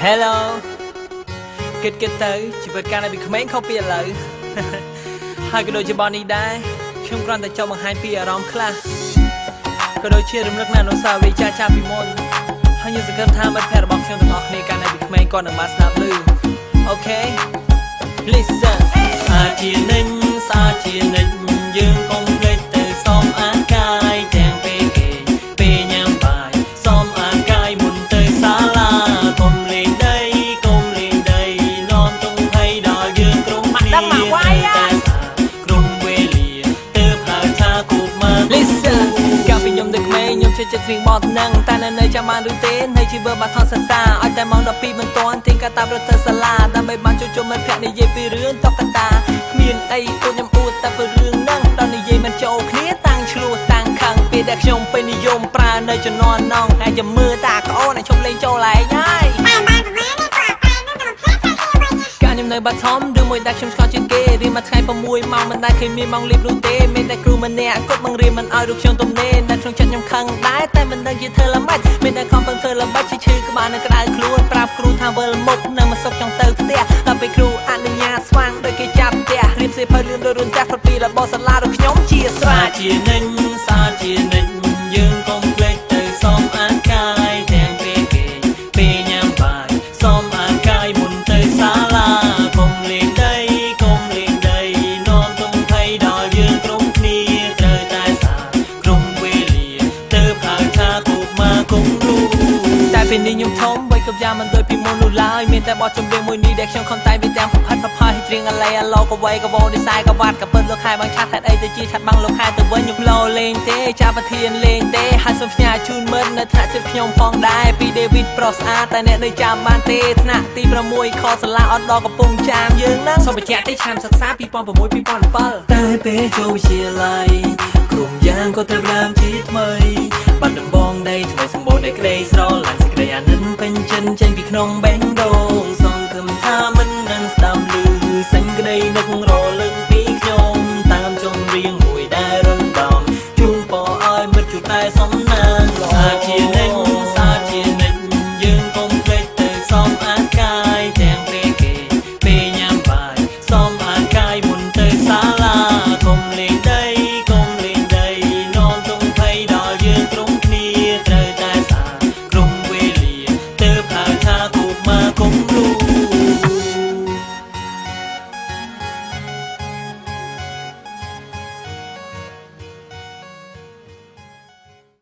Hello គិតទៅជីវិតកាលនៅពីក្មេងខុសពីឥឡូវហើយក៏ដូចជាបននេះដែរខ្ញុំគ្រាន់តែចង់បង្ហាញពីអារម្មណ៍ខ្លះក៏ដូចជារំលឹកនៅអនុស្សាវរីយ៍ចាស់ពីមុនហើយខ្ញុំសង្ឃឹមថាមិត្តភក្តិរបស់ខ្ញុំទាំងអស់គ្នាកាលនៅពីក្មេងគាត់នឹងបានស្ដាប់ឮអូខេ Listen សាជានិញយើងកុំភ្លេចទៅសមអាកាយទាំងពេលគេពេលញ៉ាំបាយសមអាកាយមុនទៅសាលាកុំលេងដីនាំទុំភ័យដល់យើងក្រុមគ្នាក្រុមវេលាទៅប្រើថាគូមក Listen កាលពីខ្ញុំនៅក្មេងខ្ញុំចេះចិត្តរៀងបត់នឹងតែនៅចាំបានឬទេនៅជីវិតបាត់ថនសរសើរឲ្យតែម៉ោង12មិនទាន់ទៀងកាតារត់ទៅសាលាដើម្បីបានជួបជុំមិត្តភក្តិនិយាយពីរឿងតុក្កតាគ្មានអីអួតខ្ញុំអួតតែពីរឿងហ្នឹងដល់និយាយមិនចូលគ្នាតាំងឆ្លោះតាំងខឹងពេលដែលខ្ញុំពេញនិយមប្រើនៅជំនាន់នងហើយចាំមើលតាក្អូនឲ្យឈប់លេងចូលឯងហើយខ្ញុំនៅបាត់ធំឬមួយដែលខ្ញុំឆ្កល់ជាងគេរៀនមួយថ្ងៃ6ម៉ោងមិនដែលឃើញមានម៉ោងលីបនោះទេមានតែគ្រូម្នាក់គាត់បង្រៀនមិនឲ្យរូបខ្ញុំទំនេរតែក្នុងចិត្តខ្ញុំខឹងដែរតែមិនដឹងជាធ្វើល្មិចមានតែខំពឹងធ្វើល្បិចឈឺក្បាលនៅក្តៅខ្លួនប្រាប់គ្រូថាវិលមុខនៅមកសុខចង់ទៅផ្ទះដល់ពេលគ្រូអនុញ្ញាតស្វាងដោយគេចាប់ផ្ទះរៀបសៀវភៅលឿនដោយរួនចាស់ពីរបស់សាលារបស់ខ្ញុំជាស្រេចជានិញយើងកុំភ្លេចទៅសមអាកាយទាំងពេលគេពេលញ៉ាំបាយសមអាកាយមុនទៅសាលាពេលនេះខ្ញុំធំវ័យគ្រប់យ៉ាងមិនដូចពីមុននោះឡើយមានតែបទចម្រៀងមួយនេះដែលខ្ញុំខំតែងវាទាំងផាត់ផាយច្រៀងអាឡៃអាឡូក៏វ័យក៏វោឌីសៃក៏វត្តក៏ពិតលោកខែបងឆាត់ហេតុអីទៅជាឆាត់បាំងលោកខែទៅវិញខ្ញុំលោលេងទេចាប្រធានលេងទេហើយសូមផ្ញើជូនមិត្តនៅថ្នាក់ចិត្តខ្ញុំផងដែរពី David ប្រុសស្អាតតែអ្នកនៅចាំបានទេថ្នាក់ទី6ខសាលាអត់ដល់កំពង់ចាមយើងហ្នឹងសូមបញ្ជាក់ទេឆ្នាំសិក្សា2006-2007តែពេលចូលវិទ្យាល័យក្រុមយ៉ាងក៏ត្រូវដើមជាថ្មីបាត់ដំបងដីថ្មីសម្បូរដោយក្តីស្រឡាញ់សេចក្តីអាណិតពេញចិនចេញពីក្នុងបេះដូងសង្ឃឹមថាមិននឹងស្ដាប់ឮសេចក្តីនឹករលឹកពីខ្ញុំតាមចម្រៀងមួយដែលរំដំជូនពរឲ្យមិត្តជួបតែសំណាងល្អ